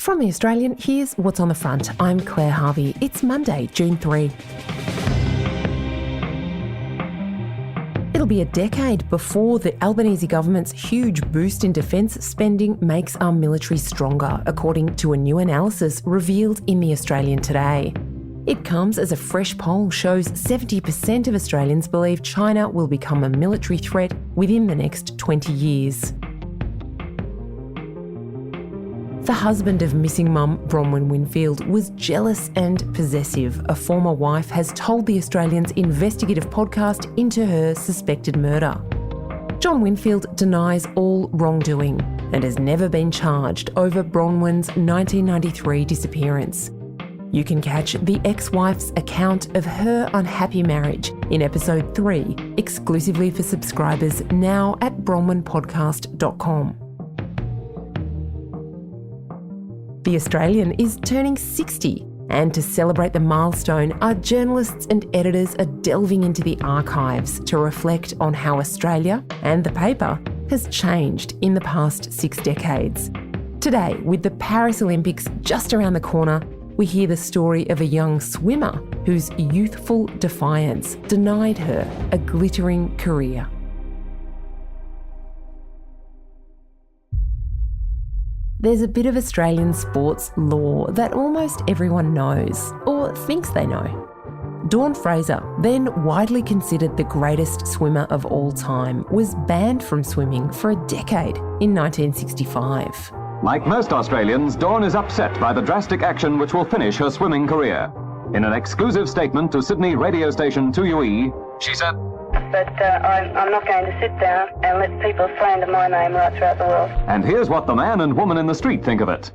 From The Australian, here's what's on the front. I'm Claire Harvey. It's Monday, June 3. It'll be a decade before the Albanese government's huge boost in defence spending makes our military stronger, according to a new analysis revealed in The Australian today. It comes as a fresh poll shows 70% of Australians believe China will become a military threat within the next 20 years. The husband of missing mum Bronwyn Winfield was jealous and possessive. A former wife has told The Australian's investigative podcast into her suspected murder. John Winfield denies all wrongdoing and has never been charged over Bronwyn's 1993 disappearance. You can catch the ex-wife's account of her unhappy marriage in episode 3, exclusively for subscribers now at bronwynpodcast.com. The Australian is turning 60, and to celebrate the milestone, our journalists and editors are delving into the archives to reflect on how Australia and the paper has changed in the past 6 decades. Today, with the Paris Olympics just around the corner, we hear the story of a young swimmer whose youthful defiance denied her a glittering career. There's a bit of Australian sports lore that almost everyone knows, or thinks they know. Dawn Fraser, then widely considered the greatest swimmer of all time, was banned from swimming for a decade in 1965. Like most Australians, Dawn is upset by the drastic action which will finish her swimming career. In an exclusive statement to Sydney radio station 2UE, she said, But I'm not going to sit down and let people slander my name right throughout the world. And here's what the man and woman in the street think of it.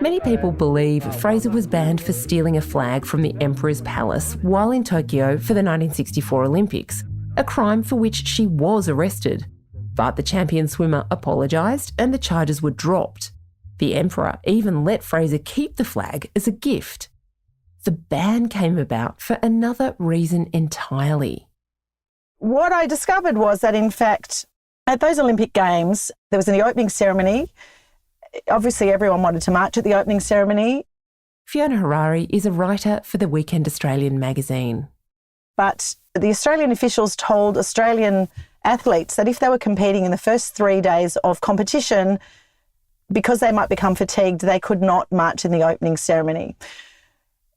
Many people believe Fraser was banned for stealing a flag from the Emperor's Palace while in Tokyo for the 1964 Olympics, a crime for which she was arrested. But the champion swimmer apologised and the charges were dropped. The Emperor even let Fraser keep the flag as a gift. The ban came about for another reason entirely. What I discovered was that, in fact, at those Olympic Games, there was the opening ceremony. Obviously, everyone wanted to march at the opening ceremony. Fiona Harari is a writer for the Weekend Australian magazine. But the Australian officials told Australian athletes that if they were competing in the first 3 days of competition, because they might become fatigued, they could not march in the opening ceremony.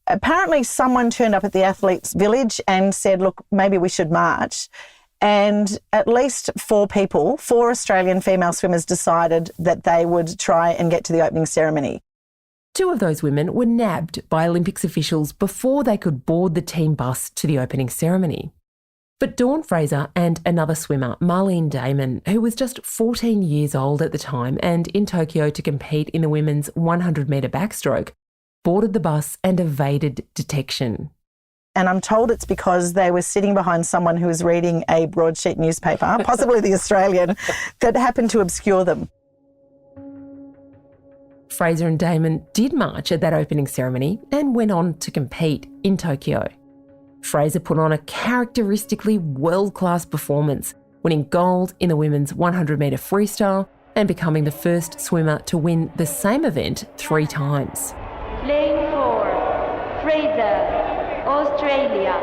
Apparently, someone turned up at the athletes' village and said, look, maybe we should march. And at least 4 Australian female swimmers decided that they would try and get to the opening ceremony. 2 of those women were nabbed by Olympics officials before they could board the team bus to the opening ceremony. But Dawn Fraser and another swimmer, Marlene Damon, who was just 14 years old at the time and in Tokyo to compete in the women's 100-metre backstroke, boarded the bus and evaded detection. And I'm told it's because they were sitting behind someone who was reading a broadsheet newspaper, possibly The Australian, that happened to obscure them. Fraser and Damon did march at that opening ceremony and went on to compete in Tokyo. Fraser put on a characteristically world-class performance, winning gold in the women's 100-metre freestyle and becoming the first swimmer to win the same event 3 times. Lane 4, Fraser, Australia.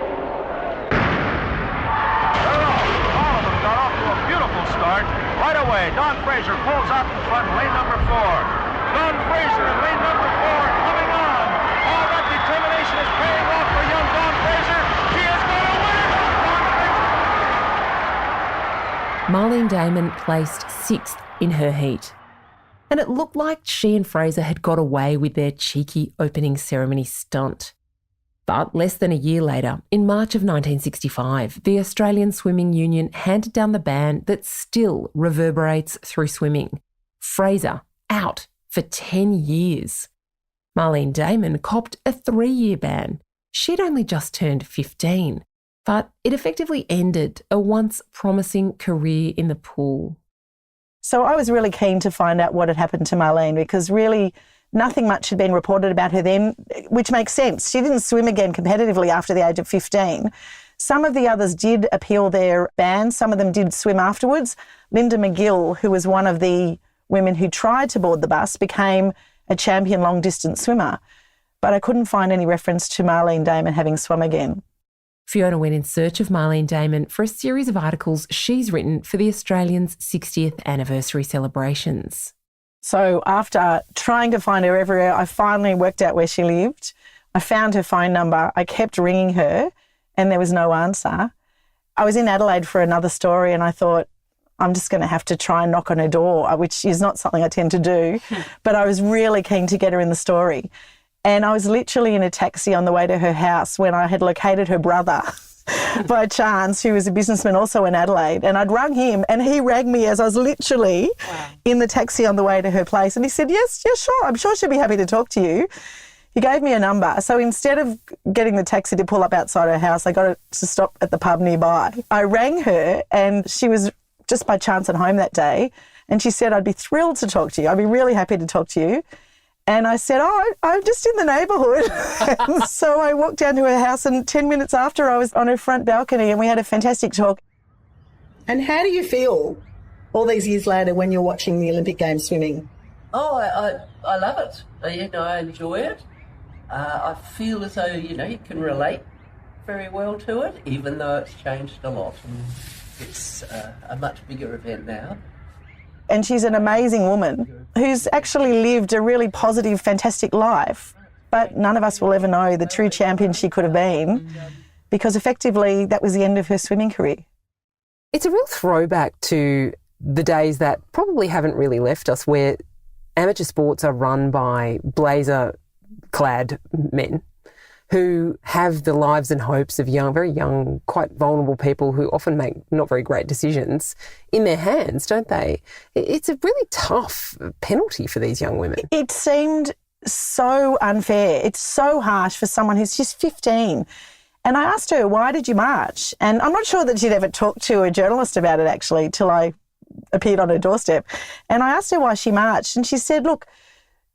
All of them got off to a beautiful start. Right away, Dawn Fraser pulls out in front, lane number 4. Dawn Fraser in lane number 4 coming on. All that determination is paying off for young Dawn Fraser. She is going to win it. Marlene Damon placed 6th in her heat. And it looked like she and Fraser had got away with their cheeky opening ceremony stunt. But less than a year later, in March of 1965, the Australian Swimming Union handed down the ban that still reverberates through swimming. Fraser out for 10 years. Marlene Damon copped a 3-year ban. She'd only just turned 15, but it effectively ended a once promising career in the pool. So I was really keen to find out what had happened to Marlene, because really nothing much had been reported about her then, which makes sense. She didn't swim again competitively after the age of 15. Some of the others did appeal their ban. Some of them did swim afterwards. Linda McGill, who was one of the women who tried to board the bus, became a champion long-distance swimmer. But I couldn't find any reference to Marlene Damon having swum again. Fiona went in search of Marlene Damon for a series of articles she's written for the Australians' 60th anniversary celebrations. So after trying to find her everywhere, I finally worked out where she lived. I found her phone number. I kept ringing her and there was no answer. I was in Adelaide for another story and I thought, I'm just going to have to try and knock on her door, which is not something I tend to do. But I was really keen to get her in the story. And I was literally in a taxi on the way to her house when I had located her brother by chance, who was a businessman also in Adelaide. And I'd rung him and he rang me as I was literally in the taxi on the way to her place. And he said, yes, sure. I'm sure she'll be happy to talk to you. He gave me a number. So instead of getting the taxi to pull up outside her house, I got it to stop at the pub nearby. I rang her and she was just by chance at home that day. And she said, I'd be thrilled to talk to you. I'd be really happy to talk to you. And I said, I'm just in the neighbourhood. And so I walked down to her house and 10 minutes after I was on her front balcony and we had a fantastic talk. And how do you feel all these years later when you're watching the Olympic Games swimming? Oh, I love it. I enjoy it. I feel as though, you can relate very well to it, even though it's changed a lot. And it's a much bigger event now. And she's an amazing woman who's actually lived a really positive, fantastic life. But none of us will ever know the true champion she could have been because effectively that was the end of her swimming career. It's a real throwback to the days that probably haven't really left us, where amateur sports are run by blazer-clad men who have the lives and hopes of very young, quite vulnerable people who often make not very great decisions in their hands, don't they? It's a really tough penalty for these young women. It seemed so unfair. It's so harsh for someone who's just 15. And I asked her, why did you march? And I'm not sure that she'd ever talked to a journalist about it, actually, till I appeared on her doorstep. And I asked her why she marched. And she said, look,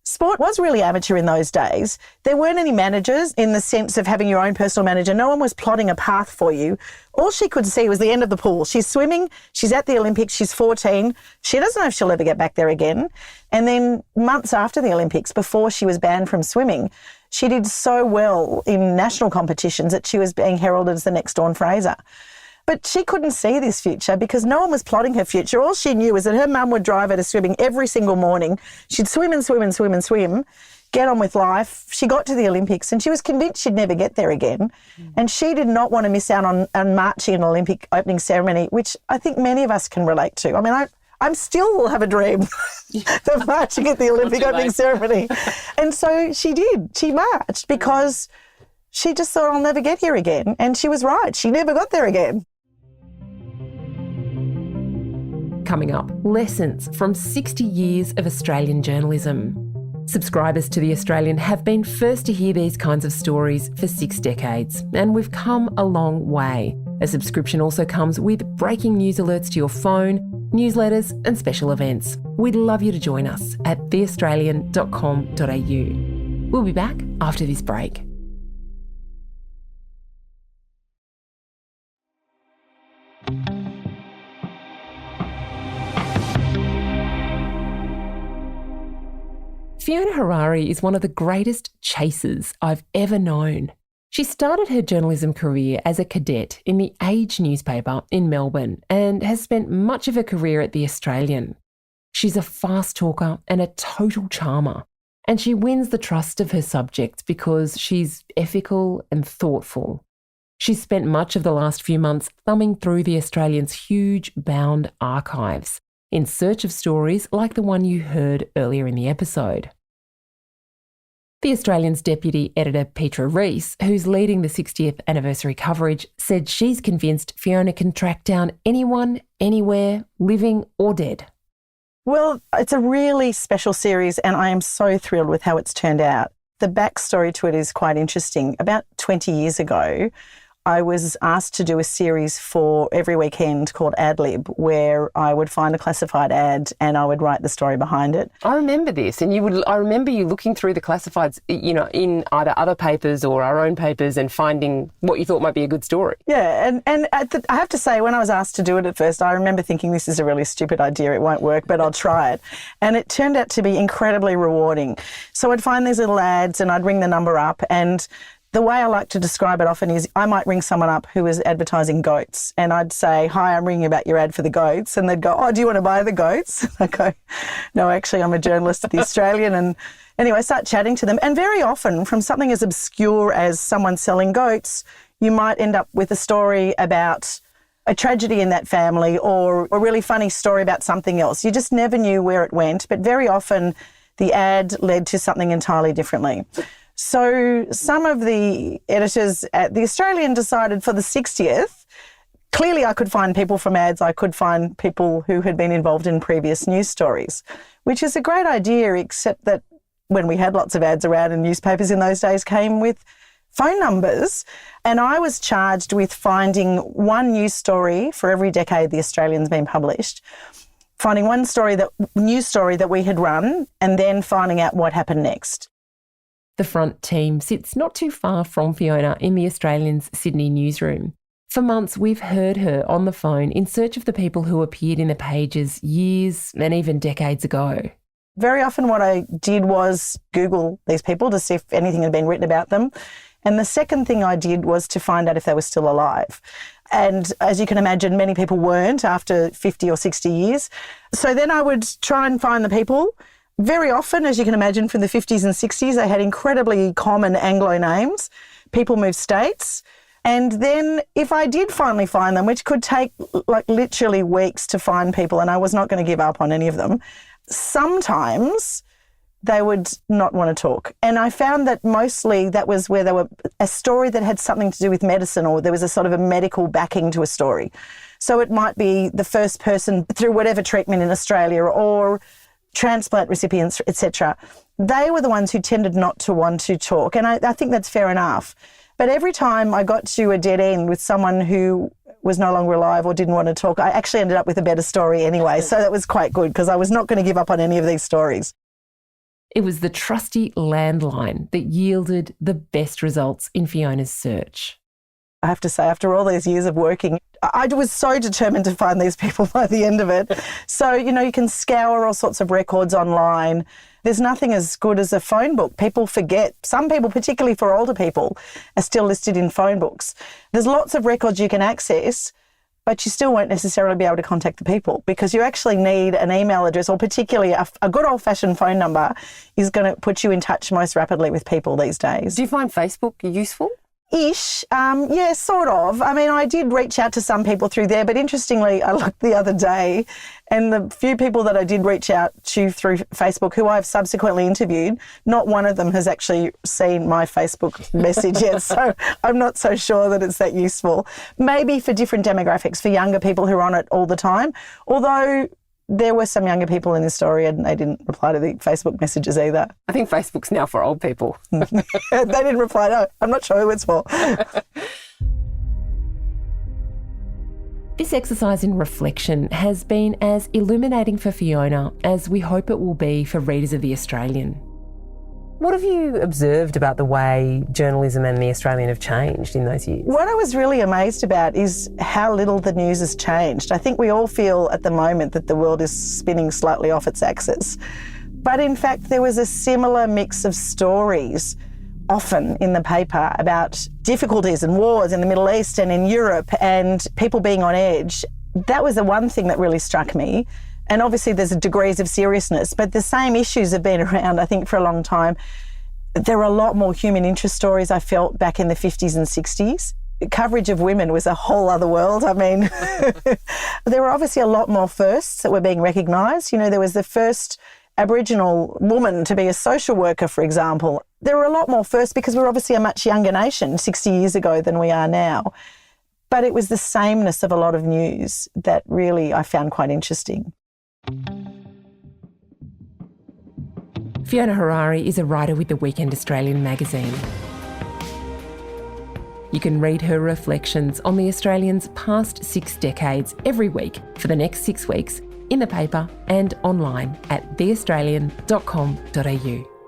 sport was really amateur in those days. There weren't any managers in the sense of having your own personal manager. No one was plotting a path for you. All she could see was the end of the pool. She's swimming, she's at the Olympics, she's 14. She doesn't know if she'll ever get back there again. And then months after the Olympics, before she was banned from swimming, she did so well in national competitions that she was being heralded as the next Dawn Fraser. But she couldn't see this future because no one was plotting her future. All she knew was that her mum would drive her to swimming every single morning. She'd swim and swim and swim and swim, get on with life. She got to the Olympics and she was convinced she'd never get there again. And she did not want to miss out on marching an Olympic opening ceremony, which I think many of us can relate to. I mean, I'm still have a dream of marching at the Olympic opening ceremony. And so she did. She marched because she just thought, I'll never get here again. And she was right. She never got there again. Coming up, lessons from 60 years of Australian journalism. Subscribers to The Australian have been first to hear these kinds of stories for 6 decades, and we've come a long way. A subscription also comes with breaking news alerts to your phone, newsletters and special events. We'd love you to join us at theaustralian.com.au. We'll be back after this break. Fiona Harari is one of the greatest chasers I've ever known. She started her journalism career as a cadet in the Age newspaper in Melbourne and has spent much of her career at The Australian. She's a fast talker and a total charmer, and she wins the trust of her subjects because she's ethical and thoughtful. She's spent much of the last few months thumbing through The Australian's huge bound archives in search of stories like the one you heard earlier in the episode. The Australian's deputy editor Petra Rees, who's leading the 60th anniversary coverage, said she's convinced Fiona can track down anyone, anywhere, living or dead. Well, it's a really special series and I am so thrilled with how it's turned out. The backstory to it is quite interesting. About 20 years ago, I was asked to do a series for every weekend called Ad Lib, where I would find a classified ad and I would write the story behind it. I remember this, and I remember you looking through the classifieds, in either other papers or our own papers and finding what you thought might be a good story. Yeah, and I have to say, when I was asked to do it at first, I remember thinking this is a really stupid idea, it won't work, but I'll try it. And it turned out to be incredibly rewarding. So I'd find these little ads and I'd ring the number up, and the way I like to describe it often is I might ring someone up who is advertising goats, and I'd say, hi, I'm ringing about your ad for the goats. And they'd go, oh, do you want to buy the goats? I go, no, actually, I'm a journalist at The Australian. And anyway, I start chatting to them. And very often, from something as obscure as someone selling goats, you might end up with a story about a tragedy in that family or a really funny story about something else. You just never knew where it went. But very often, the ad led to something entirely differently. So some of the editors at The Australian decided for the 60th, clearly I could find people from ads, I could find people who had been involved in previous news stories, which is a great idea, except that when we had lots of ads around and newspapers in those days came with phone numbers, and I was charged with finding one news story for every decade The Australian's been published, finding one news story that we had run, and then finding out what happened next. The front team sits not too far from Fiona in The Australian's Sydney newsroom. For months, we've heard her on the phone in search of the people who appeared in the pages years and even decades ago. Very often what I did was Google these people to see if anything had been written about them. And the second thing I did was to find out if they were still alive. And as you can imagine, many people weren't after 50 or 60 years. So then I would try and find the people. Very often, as you can imagine, from the 50s and 60s, they had incredibly common Anglo names. People moved states. And then if I did finally find them, which could take like literally weeks to find people, and I was not going to give up on any of them, sometimes they would not want to talk. And I found that mostly that was where they were a story that had something to do with medicine, or there was a sort of a medical backing to a story. So it might be the first person through whatever treatment in Australia, or transplant recipients, etc. They were the ones who tended not to want to talk. And I think that's fair enough. But every time I got to a dead end with someone who was no longer alive or didn't want to talk, I actually ended up with a better story anyway. So that was quite good, because I was not going to give up on any of these stories. It was the trusty landline that yielded the best results in Fiona's search. I have to say, after all these years of working, I was so determined to find these people by the end of it. So, you can scour all sorts of records online. There's nothing as good as a phone book. People forget. Some people, particularly for older people, are still listed in phone books. There's lots of records you can access, but you still won't necessarily be able to contact the people, because you actually need an email address, or particularly a good old-fashioned phone number is going to put you in touch most rapidly with people these days. Do you find Facebook useful? Ish. Yeah, sort of. I mean, I did reach out to some people through there, but interestingly, I looked the other day, and the few people that I did reach out to through Facebook, who I've subsequently interviewed, not one of them has actually seen my Facebook message yet. So I'm not so sure that it's that useful. Maybe for different demographics, for younger people who are on it all the time. Although there were some younger people in this story and they didn't reply to the Facebook messages either. I think Facebook's now for old people. They didn't reply. No, I'm not sure who it's for. This exercise in reflection has been as illuminating for Fiona as we hope it will be for readers of The Australian. What have you observed about the way journalism and The Australian have changed in those years? What I was really amazed about is how little the news has changed. I think we all feel at the moment that the world is spinning slightly off its axis. But in fact, there was a similar mix of stories often in the paper about difficulties and wars in the Middle East and in Europe and people being on edge. That was the one thing that really struck me. And obviously there's degrees of seriousness, but the same issues have been around, I think, for a long time. There were a lot more human interest stories I felt back in the 50s and 60s. Coverage of women was a whole other world. I mean, there were obviously a lot more firsts that were being recognised. There was the first Aboriginal woman to be a social worker, for example. There were a lot more firsts because we're obviously a much younger nation 60 years ago than we are now. But it was the sameness of a lot of news that really I found quite interesting. Fiona Harari is a writer with the Weekend Australian magazine. You can read her reflections on the Australians' past 6 decades every week for the next 6 weeks in the paper and online at theaustralian.com.au.